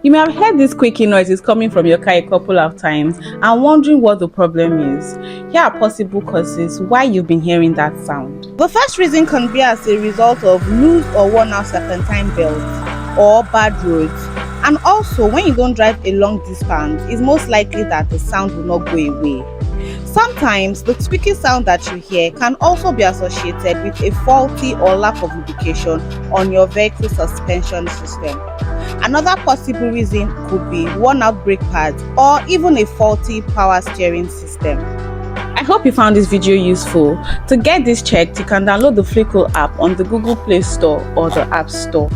You may have heard this squeaky noises coming from your car a couple of times and wondering what the problem is. Here are possible causes why you've been hearing that sound. The first reason can be as a result of loose or worn out serpentine belts or bad roads. And also, when you don't drive a long distance, it's most likely that the sound will not go away. Sometimes the squeaky sound that you hear can also be associated with a faulty or lack of lubrication on your vehicle suspension system. Another possible reason could be worn out brake pads or even a faulty power steering system. I hope you found this video useful. To get this checked, you can download the FreeCool app on the Google Play Store or the App Store.